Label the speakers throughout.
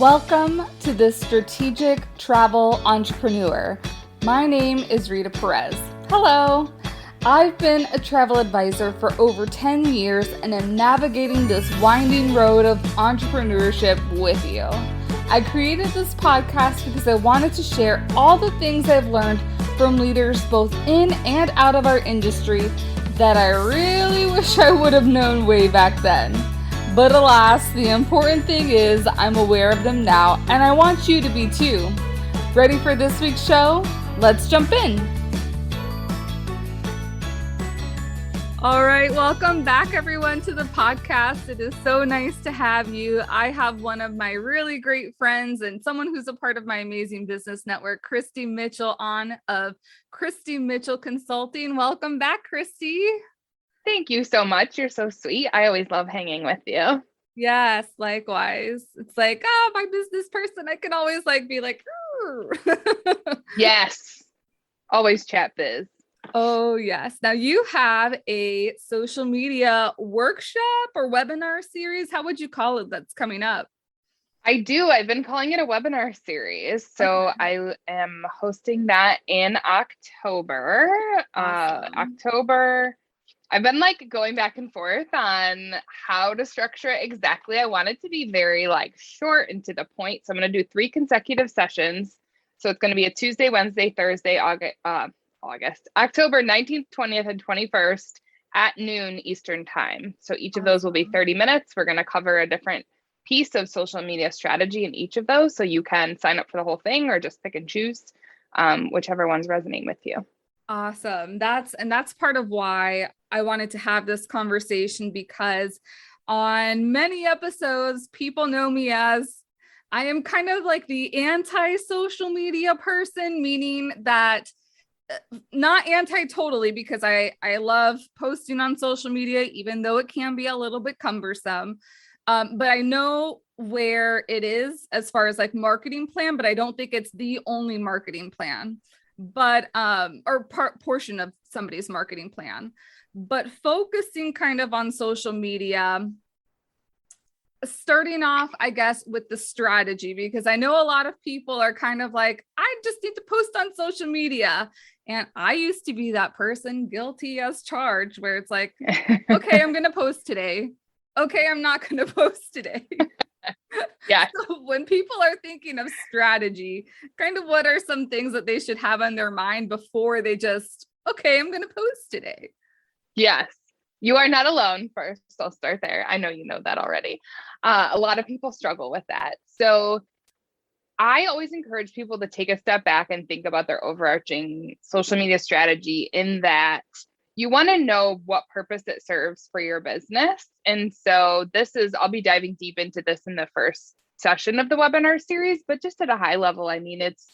Speaker 1: Welcome to the Strategic Travel Entrepreneur. My name is Rita Perez. Hello. I've been a travel advisor for over 10 years and am navigating this winding road of entrepreneurship with you. I created this podcast because I wanted to share all the things I've learned from leaders both in and out of our industry that I really wish I would have known way back then. But alas, the important thing is I'm aware of them now, and I want you to be too. Ready for this week's show? Let's jump in. All right, welcome back everyone to the podcast. It is so nice to have you. I have one of my really great friends and someone who's a part of my amazing business network, Kristi Mitchell on of Kristi Mitchell Consulting. Welcome back, Kristi.
Speaker 2: Thank you so much. You're so sweet. I always love hanging with you.
Speaker 1: Yes, likewise. It's like, oh, my business person. I can always be like,
Speaker 2: Yes. Always chat biz.
Speaker 1: Oh, yes. Now you have a social media workshop or webinar series. How would you call it that's coming up?
Speaker 2: I do. I've been calling it a webinar series. So
Speaker 1: Okay.
Speaker 2: I am hosting that in October.
Speaker 1: Awesome.
Speaker 2: I've been going back and forth on how to structure it exactly. I want it to be very short and to the point. So I'm going to do 3 consecutive sessions. So it's going to be a Tuesday, Wednesday, Thursday, October 19th, 20th, and 21st at noon Eastern time. So each of those will be 30 minutes. We're going to cover a different piece of social media strategy in each of those. So you can sign up for the whole thing or just pick and choose whichever one's resonating with you.
Speaker 1: Awesome. That's part of why I wanted to have this conversation, because on many episodes, people know me as I am kind of like the anti-social media person, meaning that not anti totally, because I love posting on social media, even though it can be a little bit cumbersome. But I know where it is as far as marketing plan, but I don't think it's the only marketing plan, but or portion of somebody's marketing plan. But focusing kind of on social media, starting off, I guess, with the strategy, because I know a lot of people are kind of like, I just need to post on social media. And I used to be that person, guilty as charged, where it's like, okay, I'm going to post today. Okay, I'm not going to post today.
Speaker 2: Yeah.
Speaker 1: So when people are thinking of strategy, kind of what are some things that they should have on their mind before they just, okay, I'm going to post today?
Speaker 2: Yes. You are not alone. First, I'll start there. I know you know that already. A lot of people struggle with that. So I always encourage people to take a step back and think about their overarching social media strategy, in that you want to know what purpose it serves for your business. And so I'll be diving deep into this in the first session of the webinar series, but just at a high level, I mean, it's,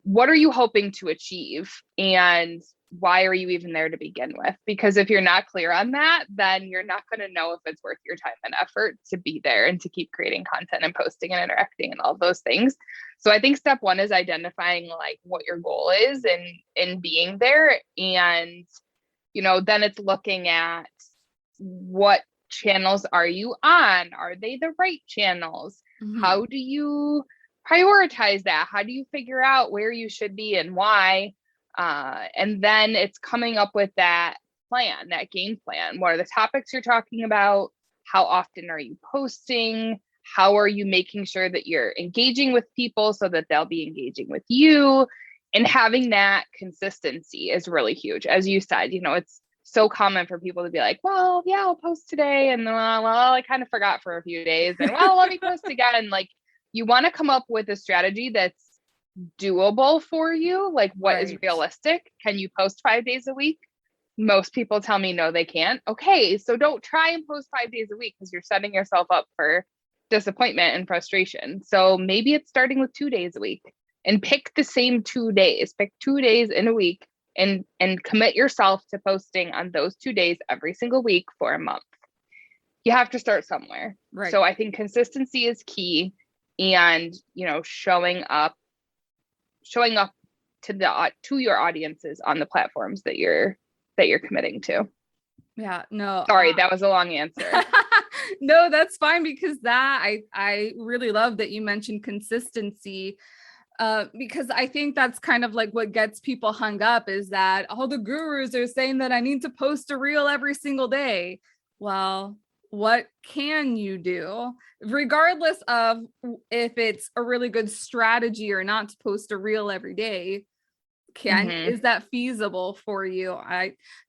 Speaker 2: what are you hoping to achieve? And why are you even there to begin with? Because if you're not clear on that, then you're not going to know if it's worth your time and effort to be there and to keep creating content and posting and interacting and all those things. So I think step one is identifying what your goal is in being there. And, then it's looking at what channels are you on? Are they the right channels?
Speaker 1: Mm-hmm.
Speaker 2: How do you prioritize that? How do you figure out where you should be and why? And then it's coming up with that plan, that game plan. What are the topics you're talking about? How often are you posting? How are you making sure that you're engaging with people so that they'll be engaging with you? And having that consistency is really huge. As you said, it's so common for people to be like, well, yeah, I'll post today. And then, well, I kind of forgot for a few days. And well, let me post again. You want to come up with a strategy that's doable for you. What is realistic? Can you post 5 days a week? Most people tell me no, they can't. Okay, so don't try and post 5 days a week, because you're setting yourself up for disappointment and frustration. So maybe it's starting with 2 days a week, and pick the same 2 days. Pick 2 days in a week and commit yourself to posting on those 2 days every single week for a month. You have to start somewhere. Right. So I think consistency is key, and showing up to your audiences on the platforms that you're committing to.
Speaker 1: Yeah, no.
Speaker 2: Sorry, that was a long answer.
Speaker 1: No, that's fine, because I really love that you mentioned consistency, because I think that's kind of like what gets people hung up, is that all the gurus are saying that I need to post a reel every single day. Well, what can you do, regardless of if it's a really good strategy or not to post a reel every day? Is that feasible for you?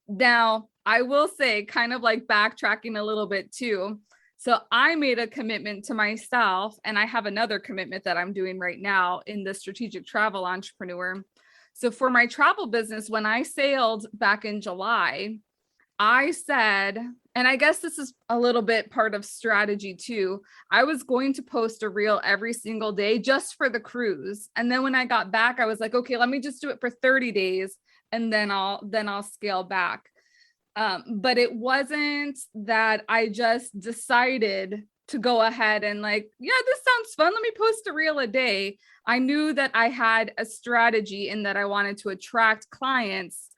Speaker 1: Now I will say, kind of like backtracking a little bit too. So I made a commitment to myself, and I have another commitment that I'm doing right now in the strategic travel entrepreneur. So for my travel business, when I sailed back in July, I said, and I guess this is a little bit part of strategy too, I was going to post a reel every single day just for the cruise. And then when I got back, I was like, okay, let me just do it for 30 days and then I'll scale back. But it wasn't that I just decided to go ahead and like, yeah, this sounds fun, let me post a reel a day. I knew that I had a strategy in that I wanted to attract clients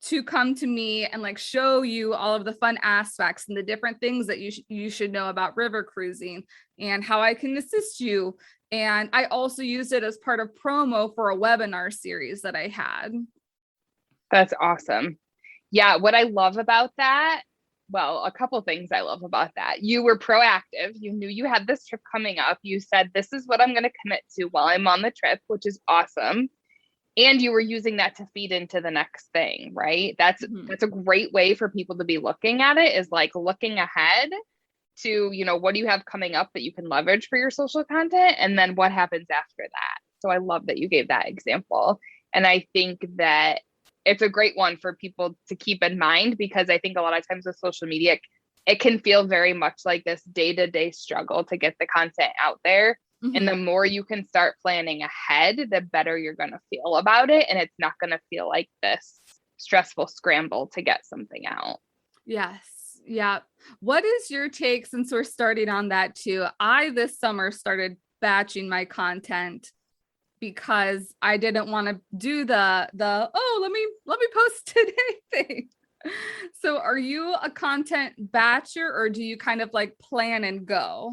Speaker 1: to come to me and like show you all of the fun aspects and the different things that you should know about river cruising and how I can assist you. And I also used it as part of promo for a webinar series that I had.
Speaker 2: That's awesome. Yeah. What I love about that, well, a couple things I love about that. You were proactive. You knew you had this trip coming up. You said, this is what I'm going to commit to while I'm on the trip, which is awesome. And you were using that to feed into the next thing, right? That's a great way for people to be looking at it, is like looking ahead to, you know, what do you have coming up that you can leverage for your social content? And then what happens after that? So I love that you gave that example. And I think that it's a great one for people to keep in mind, because I think a lot of times with social media, it can feel very much like this day-to-day struggle to get the content out there. And the more you can start planning ahead, the better you're going to feel about it. And it's not going to feel like this stressful scramble to get something out.
Speaker 1: Yes. Yeah. What is your take, since we're starting on that too? I this summer started batching my content because I didn't want to do the let me post today thing. So are you a content batcher, or do you kind of like plan and go?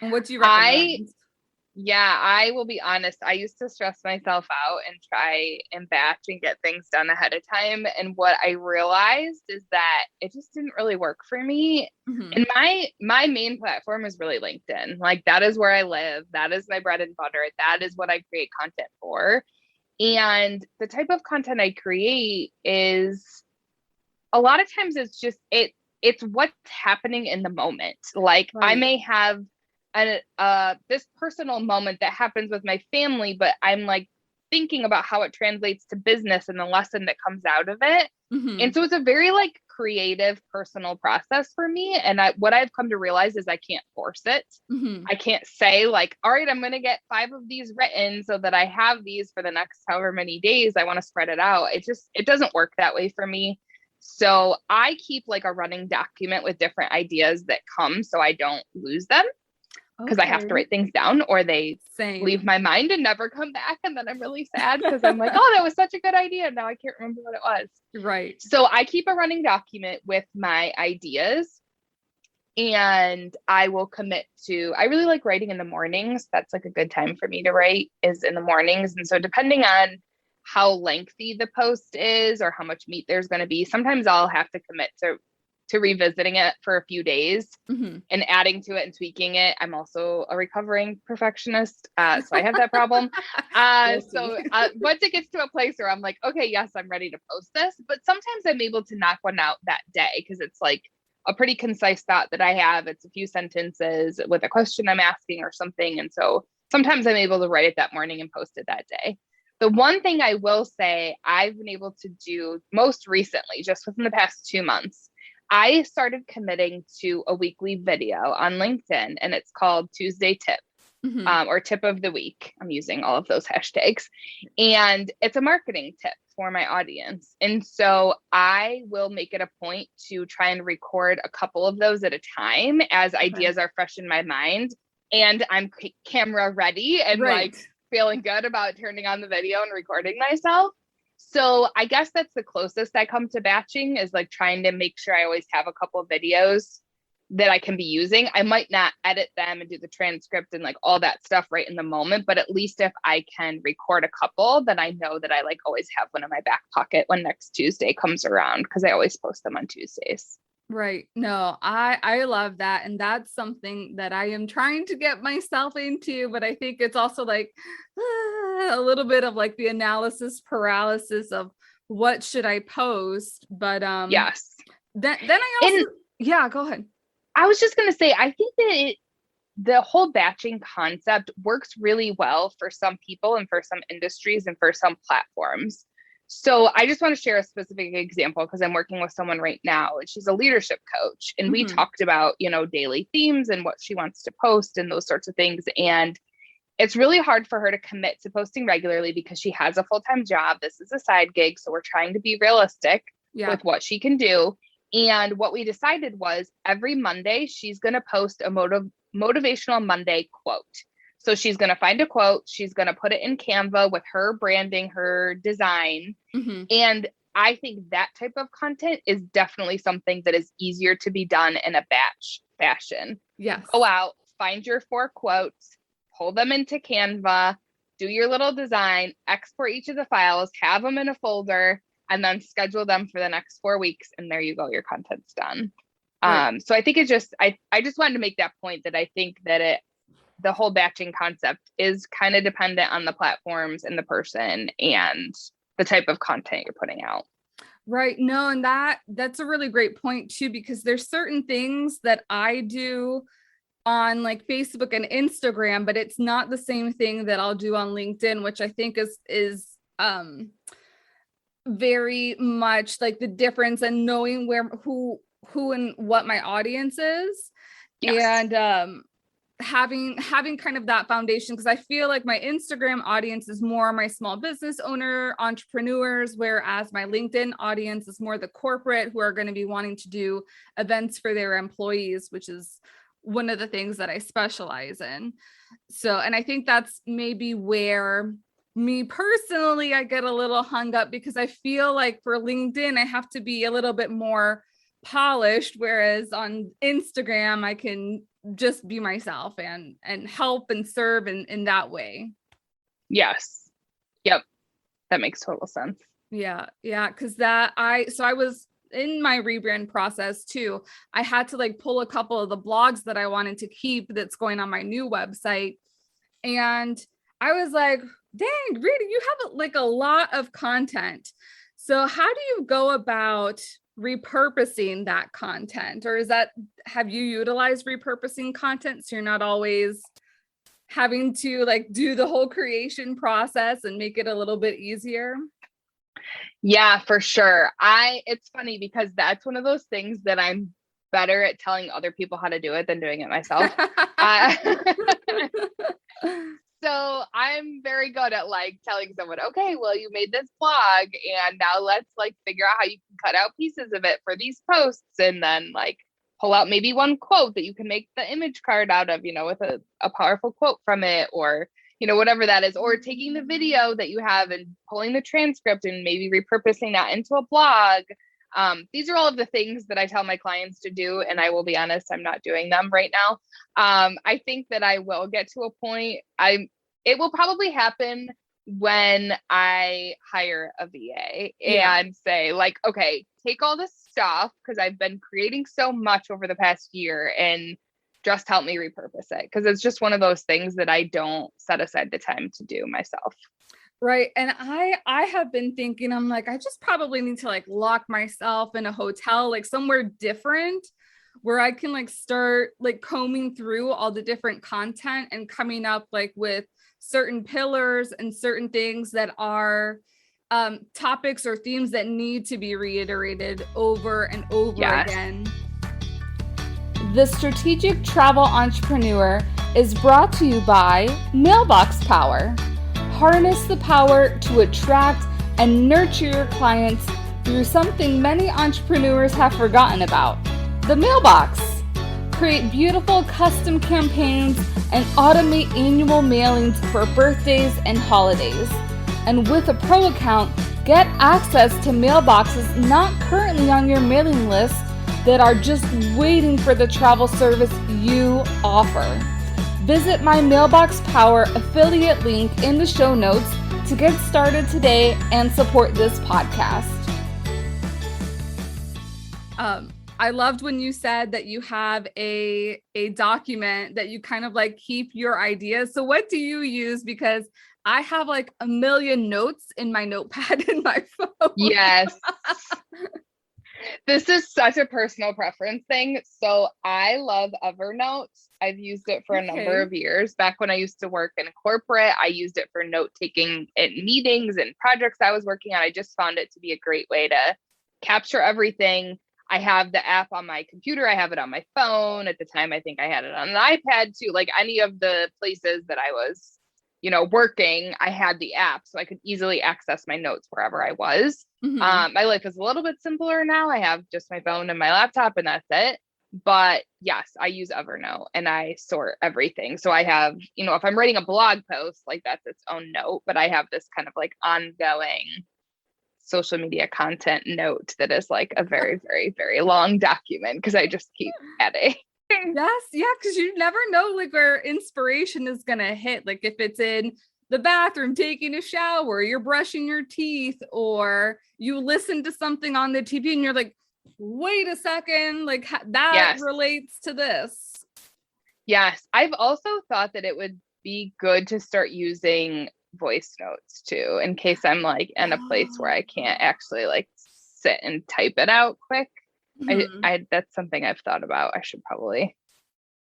Speaker 1: And what do you recommend?
Speaker 2: I will be honest. I used to stress myself out and try and batch and get things done ahead of time. And what I realized is that it just didn't really work for me. And my main platform is really LinkedIn. Like, that is where I live. That is my bread and butter. That is what I create content for. And the type of content I create is, a lot of times it's just, it's what's happening in the moment. Like, I may have this personal moment that happens with my family, but I'm like thinking about how it translates to business and the lesson that comes out of it. And so it's a very like creative, personal process for me. And what I've come to realize is I can't force it. I can't say like, all right, I'm going to get 5 of these written so that I have these for the next however many days. I want to spread it out. It doesn't work that way for me. So I keep like a running document with different ideas that come, so I don't lose them. Because I have to write things down, or they leave my mind and never come back. And then I'm really sad because I'm like, oh, that was such a good idea. Now I can't remember what it was.
Speaker 1: Right.
Speaker 2: So I keep a running document with my ideas, and I will commit to, I really like writing in the mornings. That's like a good time for me to write, is in the mornings. And so depending on how lengthy the post is or how much meat there's going to be, sometimes I'll have to commit to revisiting it for a few days and adding to it and tweaking it. I'm also a recovering perfectionist, so I have that problem. So once it gets to a place where I'm like, okay, yes, I'm ready to post this, but sometimes I'm able to knock one out that day because it's like a pretty concise thought that I have. It's a few sentences with a question I'm asking or something. And so sometimes I'm able to write it that morning and post it that day. The one thing I will say I've been able to do most recently, just within the past 2 months, I started committing to a weekly video on LinkedIn, and it's called Tuesday Tip or Tip of the Week. I'm using all of those hashtags, and it's a marketing tip for my audience. And so I will make it a point to try and record a couple of those at a time as ideas are fresh in my mind, and I'm camera ready and like feeling good about turning on the video and recording myself. So I guess that's the closest I come to batching, is like trying to make sure I always have a couple of videos that I can be using. I might not edit them and do the transcript and like all that stuff right in the moment, but at least if I can record a couple, then I know that I like always have one in my back pocket when next Tuesday comes around, because I always post them on Tuesdays.
Speaker 1: Right. No, I love that. And that's something that I am trying to get myself into, but I think it's also like a little bit of like the analysis paralysis of what should I post? But
Speaker 2: yes.
Speaker 1: Then I also yeah, go ahead.
Speaker 2: I was just going to say, I think that the whole batching concept works really well for some people and for some industries and for some platforms. So I just want to share a specific example because I'm working with someone right now and she's a leadership coach. And we talked about, daily themes and what she wants to post and those sorts of things. And it's really hard for her to commit to posting regularly because she has a full-time job. This is a side gig. So we're trying to be realistic with what she can do. And what we decided was every Monday, she's going to post a motivational Monday quote. So she's going to find a quote. She's going to put it in Canva with her branding, her design. And I think that type of content is definitely something that is easier to be done in a batch fashion.
Speaker 1: Yes.
Speaker 2: Go out, find your 4 quotes, pull them into Canva, do your little design, export each of the files, have them in a folder, and then schedule them for the next 4 weeks. And there you go, your content's done. Right. So I think it's just, I just wanted to make that point that I think that the whole batching concept is kind of dependent on the platforms and the person and the type of content you're putting out.
Speaker 1: Right. No, and that's a really great point too, because there's certain things that I do on like Facebook and Instagram, but it's not the same thing that I'll do on LinkedIn, which I think is very much like the difference and knowing who and what my audience is. Yes. And having kind of that foundation, because I feel like my Instagram audience is more my small business owner, entrepreneurs, whereas my LinkedIn audience is more the corporate who are going to be wanting to do events for their employees, which is one of the things that I specialize in. So, and I think that's maybe where me personally, I get a little hung up because I feel like for LinkedIn, I have to be a little bit more polished, whereas on Instagram, I can just be myself and help and serve in that way.
Speaker 2: Yes. Yep. That makes total sense.
Speaker 1: Yeah. Yeah. Cause I was in my rebrand process too. I had to like pull a couple of the blogs that I wanted to keep that's going on my new website. And I was like, dang, Rita, you have like a lot of content. So how do you go about repurposing that content? Or have you utilized repurposing content so you're not always having to like do the whole creation process and make it a little bit easier?
Speaker 2: Yeah, for sure. It's funny because that's one of those things that I'm better at telling other people how to do it than doing it myself. So I'm very good at like telling someone, okay, well, you made this blog and now let's like figure out how you can cut out pieces of it for these posts and then like pull out maybe one quote that you can make the image card out of, with a powerful quote from it, or, whatever that is, or taking the video that you have and pulling the transcript and maybe repurposing that into a blog. These are all of the things that I tell my clients to do. And I will be honest, I'm not doing them right now. I think that I will get to a point. It will probably happen when I hire a VA and say like, okay, take all this stuff because I've been creating so much over the past year and just help me repurpose it. Cause it's just one of those things that I don't set aside the time to do myself.
Speaker 1: Right. And I have been thinking, I'm like, I just probably need to like lock myself in a hotel, like somewhere different where I can like start like combing through all the different content and coming up like with certain pillars and certain things that are topics or themes that need to be reiterated over and over again. The Strategic Travel Entrepreneur is brought to you by Mailbox Power. Harness the power to attract and nurture your clients through something many entrepreneurs have forgotten about, the mailbox. Create beautiful custom campaigns and automate annual mailings for birthdays and holidays. And with a pro account, get access to mailboxes not currently on your mailing list that are just waiting for the travel service you offer. Visit my Mailbox Power affiliate link in the show notes to get started today and support this podcast. I loved when you said that you have a document that you kind of like keep your ideas. So what do you use? Because I have like a million notes in my notepad in my phone.
Speaker 2: Yes. This is such a personal preference thing. So I love Evernote. I've used it for a number of years. Back when I used to work in corporate, I used it for note taking in meetings and projects I was working on. I just found it to be a great way to capture everything. I have the app on my computer. I have it on my phone. At the time, I think I had it on an iPad too. Like any of the places that I was, working, I had the app so I could easily access my notes wherever I was.
Speaker 1: Mm-hmm.
Speaker 2: My life is a little bit simpler now. I have just my phone and my laptop and that's it. But yes, I use Evernote and I sort everything. So I have, if I'm writing a blog post, like that's its own note, but I have this kind of like ongoing social media content note that is like a very, very, very long document because I just keep adding.
Speaker 1: Yes. Yeah. Because you never know like where inspiration is going to hit. Like if it's in the bathroom, taking a shower, you're brushing your teeth, or you listen to something on the TV and you're like, wait a second, like that relates to this.
Speaker 2: Yes. I've also thought that it would be good to start using voice notes too, in case I'm like in a place where I can't actually like sit and type it out quick.
Speaker 1: Mm-hmm.
Speaker 2: I that's something I've thought about. I should probably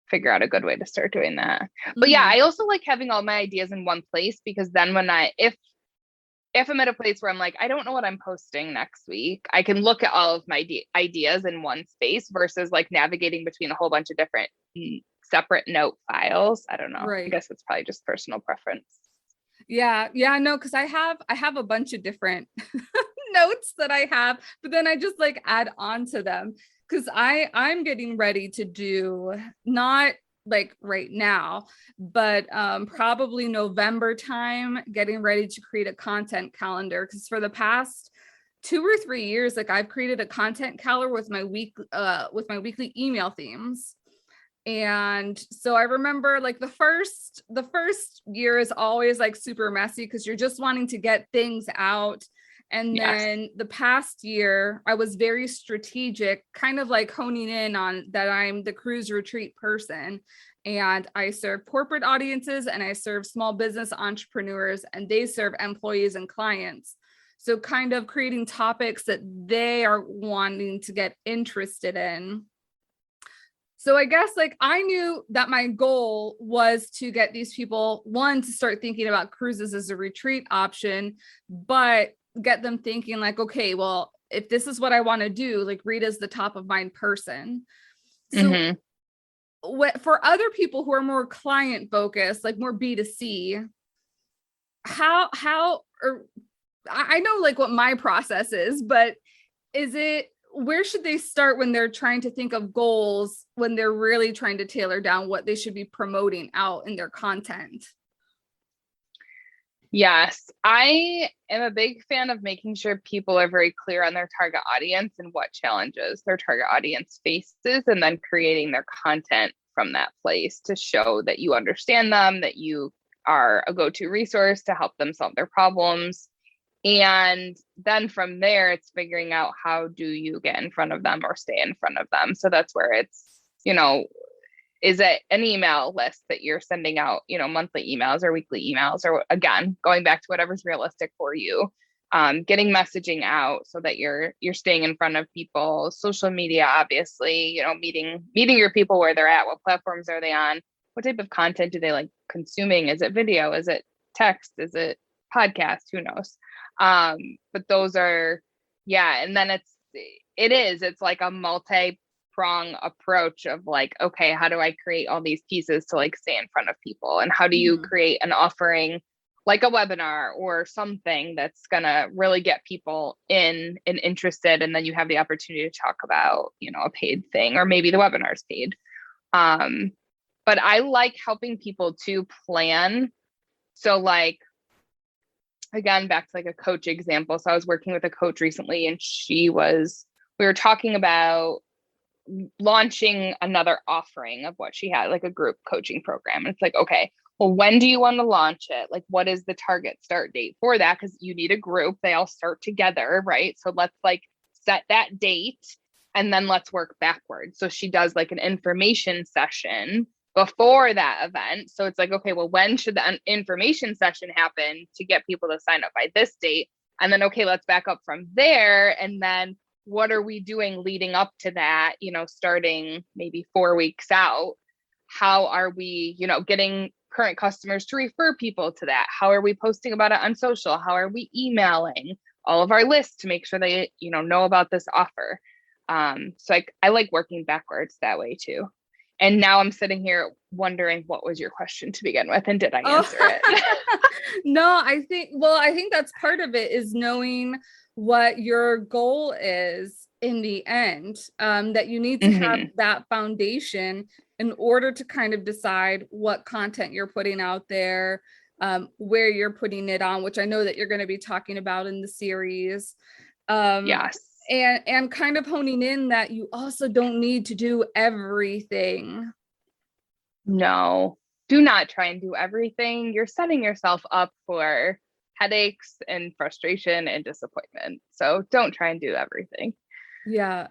Speaker 2: figure out a good way to start doing that. But yeah, I also like having all my ideas in one place because then when if I'm at a place where I'm like, I don't know what I'm posting next week, I can look at all of my ideas in one space versus like navigating between a whole bunch of different separate note files. I don't know.
Speaker 1: Right.
Speaker 2: I guess it's probably just personal preference.
Speaker 1: Yeah. No, because I have a bunch of different notes that I have, but then I just like add on to them because I'm getting ready to do, not like right now, but probably November time, getting ready to create a content calendar. Because for the past 2 or 3 years, like I've created a content calendar with my weekly email themes. And so I remember like the first year is always like super messy because you're just wanting to get things out. And then the past year, I was very strategic, kind of like honing in on that I'm the cruise retreat person. And I serve corporate audiences and I serve small business entrepreneurs, and they serve employees and clients. So kind of creating topics that they are wanting to get interested in. So I guess like I knew that my goal was to get these people, one, to start thinking about cruises as a retreat option, but get them thinking like, okay, well, if this is what I want to do, like Rita's the top of mind person. So for other people who are more client focused, like more B2C, how, or I know like what my process is, but where should they start when they're trying to think of goals, when they're really trying to tailor down what they should be promoting out in their content?
Speaker 2: Yes, I am a big fan of making sure people are very clear on their target audience and what challenges their target audience faces, and then creating their content from that place to show that you understand them, that you are a go-to resource to help them solve their problems. And then from there, it's figuring out how do you get in front of them or stay in front of them. So that's where it's, is it an email list that you're sending out, monthly emails or weekly emails, or again, going back to whatever's realistic for you, getting messaging out so that you're staying in front of people, social media, obviously, meeting your people where they're at, what platforms are they on, what type of content do they like consuming? Is it video? Is it text? Is it podcast? Who knows? But those are, and then it's like a multi-prong approach of like, okay, how do I create all these pieces to like stay in front of people? And how do you create an offering like a webinar or something that's gonna really get people in and interested, and then you have the opportunity to talk about, a paid thing, or maybe the webinar is paid. But I like helping people to plan. So like, again, back to like a coach example. So I was working with a coach recently, and we were talking about launching another offering of what she had, like a group coaching program. And it's like, okay, well, when do you want to launch it? Like, what is the target start date for that? Because you need a group. They all start together, right? So let's like set that date and then let's work backwards. So she does like an information session before that event. So it's like, okay, well, when should the information session happen to get people to sign up by this date? And then, okay, let's back up from there. And then what are we doing leading up to that, starting maybe 4 weeks out? How are we, getting current customers to refer people to that? How are we posting about it on social? How are we emailing all of our lists to make sure they, know about this offer? So I like working backwards that way too. And now I'm sitting here wondering, what was your question to begin with? And did I answer it?
Speaker 1: No, I think that's part of it, is knowing what your goal is in the end, that you need to have that foundation in order to kind of decide what content you're putting out there, where you're putting it on, which I know that you're going to be talking about in the series.
Speaker 2: Yes.
Speaker 1: And kind of honing in that you also don't need to do everything.
Speaker 2: No, do not try and do everything. You're setting yourself up for headaches and frustration and disappointment. So don't try and do everything.
Speaker 1: Yeah.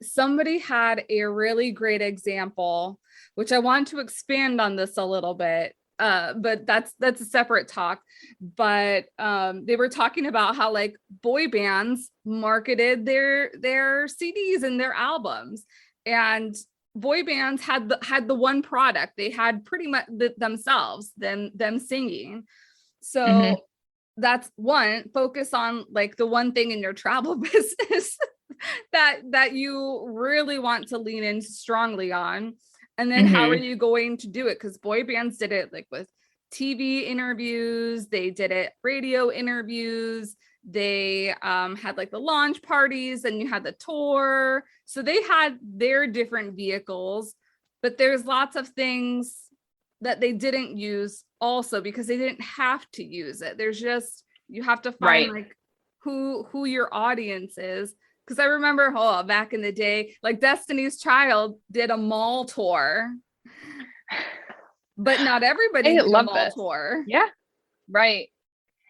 Speaker 1: Somebody had a really great example, which I want to expand on this a little bit. But that's a separate talk. But they were talking about how like boy bands marketed their CDs and their albums, and boy bands had the one product. They had pretty much themselves, them singing. So that's one, focus on like the one thing in your travel business that you really want to lean in strongly on. And then how are you going to do it? Because boy bands did it like with TV interviews, they did it radio interviews, they had like the launch parties, and you had the tour. So they had their different vehicles, but there's lots of things that they didn't use also because they didn't have to use it. There's just, you have to find like who your audience is. Because I remember, back in the day, like Destiny's Child did a mall tour, but not everybody did a mall tour.
Speaker 2: Yeah, right.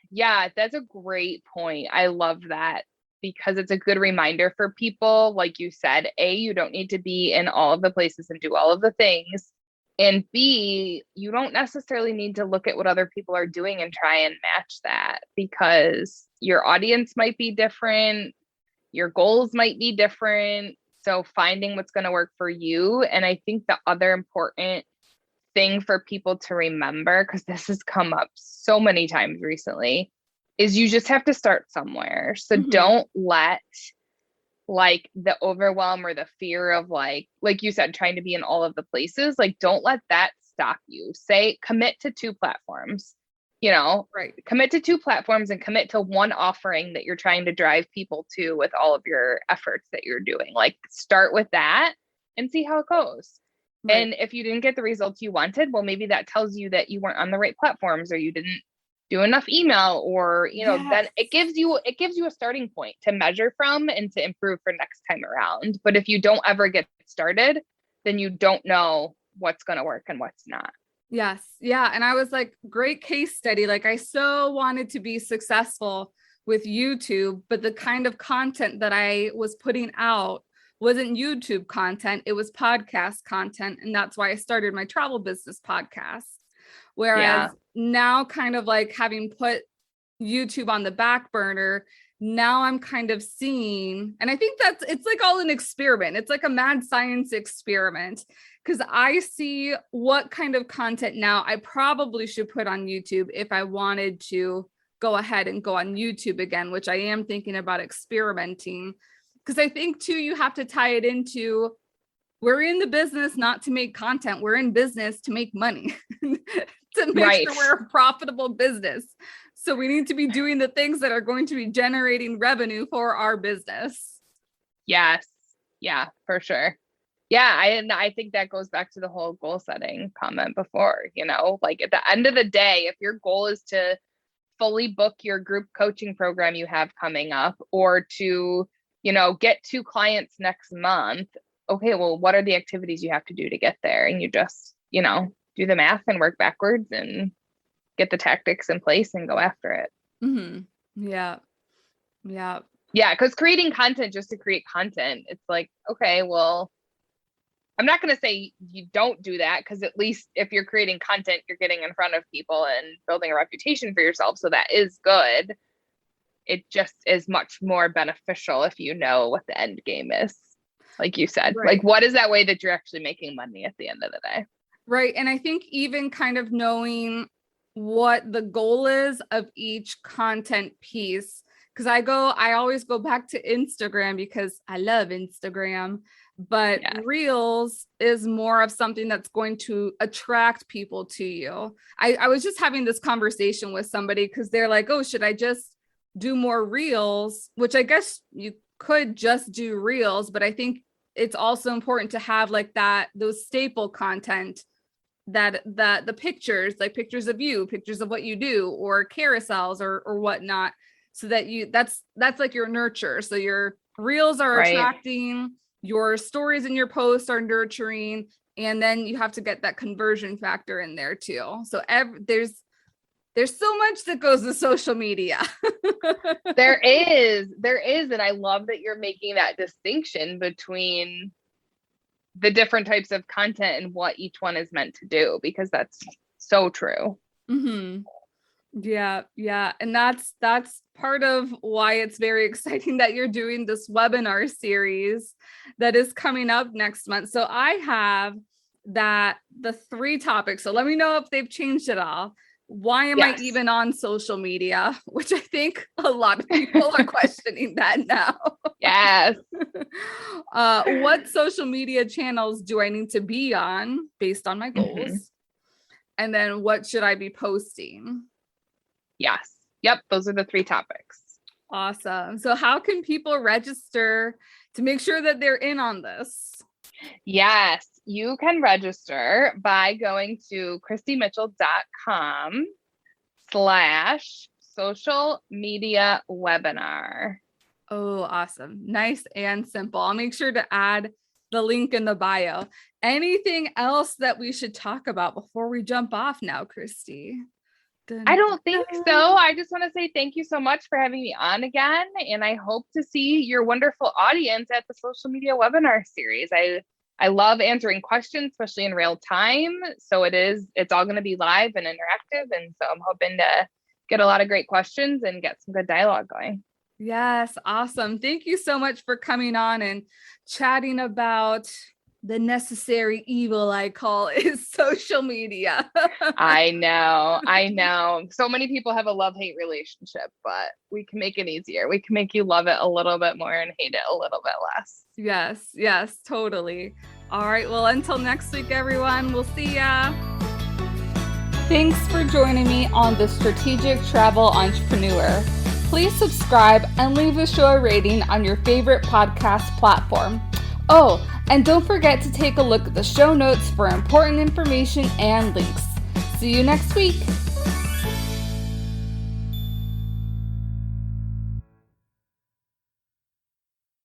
Speaker 2: Yeah, that's a great point. I love that because it's a good reminder for people. Like you said, A, you don't need to be in all of the places and do all of the things. And B, you don't necessarily need to look at what other people are doing and try and match that, because your audience might be different. Your goals might be different. So finding what's going to work for you. And I think the other important thing for people to remember, because this has come up so many times recently, is you just have to start somewhere. So don't let like the overwhelm or the fear of like you said, trying to be in all of the places, like don't let that stop you. Say, commit to 2 platforms. Commit to 2 platforms and commit to one offering that you're trying to drive people to with all of your efforts that you're doing. Like start with that and see how it goes. Right. And if you didn't get the results you wanted, well, maybe that tells you that you weren't on the right platforms, or you didn't do enough email, or, then it gives you a starting point to measure from and to improve for next time around. But if you don't ever get started, then you don't know what's going to work and what's not.
Speaker 1: Yes. Yeah. And I was like, great case study. Like I so wanted to be successful with YouTube, but the kind of content that I was putting out wasn't YouTube content. It was podcast content. And that's why I started my travel business podcast. Whereas now, kind of like having put YouTube on the back burner, now I'm kind of seeing, and I think it's like all an experiment. It's like a mad science experiment, because I see what kind of content now I probably should put on YouTube if I wanted to go ahead and go on YouTube again, which I am thinking about experimenting. Because I think too, you have to tie it into, we're in the business not to make content. We're in business to make money, to make sure we're a profitable business. So we need to be doing the things that are going to be generating revenue for our business.
Speaker 2: Yes. Yeah, for sure. Yeah. I think that goes back to the whole goal setting comment before, like at the end of the day, if your goal is to fully book your group coaching program you have coming up, or to, get 2 clients next month. Okay, well, what are the activities you have to do to get there? And you just, do the math and work backwards and get the tactics in place and go after it.
Speaker 1: Yeah. Yeah.
Speaker 2: Yeah. Because creating content just to create content, it's like, okay, well, I'm not going to say you don't do that, because at least if you're creating content, you're getting in front of people and building a reputation for yourself. So that is good. It just is much more beneficial if you know what the end game is. Like you said,
Speaker 1: right.
Speaker 2: Like, what is that way that you're actually making money at the end of the day?
Speaker 1: Right. And I think even kind of knowing what the goal is of each content piece, because I always go back to Instagram because I love Instagram, but Reels is more of something that's going to attract people to you. I was just having this conversation with somebody because they're like, oh, should I just do more Reels? Which I guess you could just do Reels, but I think it's also important to have like those staple content, that the pictures, like pictures of you, pictures of what you do, or carousels or whatnot, so that that's like your nurture. So your Reels are attracting, your stories and your posts are nurturing, and then you have to get that conversion factor in there too. So there's so much that goes to social media.
Speaker 2: There is. And I love that you're making that distinction between the different types of content and what each one is meant to do, because that's so true.
Speaker 1: Yeah. And that's part of why it's very exciting that you're doing this webinar series that is coming up next month. So I have the 3 topics. So let me know if they've changed at all. Why am I even on social media? Which I think a lot of people are questioning that now.
Speaker 2: Yes.
Speaker 1: What social media channels do I need to be on based on my goals? And then what should I be posting?
Speaker 2: Yes. Yep. Those are the 3 topics.
Speaker 1: Awesome. So how can people register to make sure that they're in on this?
Speaker 2: Yes, you can register by going to kristimitchell.com/social media webinar.
Speaker 1: Oh, awesome. Nice and simple. I'll make sure to add the link in the bio. Anything else that we should talk about before we jump off now, Kristi?
Speaker 2: I don't think so. I just want to say thank you so much for having me on again. And I hope to see your wonderful audience at the social media webinar series. I love answering questions, especially in real time. So it's all going to be live and interactive. And so I'm hoping to get a lot of great questions and get some good dialogue going.
Speaker 1: Yes. Awesome. Thank you so much for coming on and chatting about the necessary evil I call is social media.
Speaker 2: I know. So many people have a love-hate relationship, but we can make it easier. We can make you love it a little bit more and hate it a little bit less.
Speaker 1: Yes, totally. All right. Well, until next week, everyone, we'll see ya. Thanks for joining me on The Strategic Travel Entrepreneur. Please subscribe and leave a show rating on your favorite podcast platform. Oh, and don't forget to take a look at the show notes for important information and links. See you next week.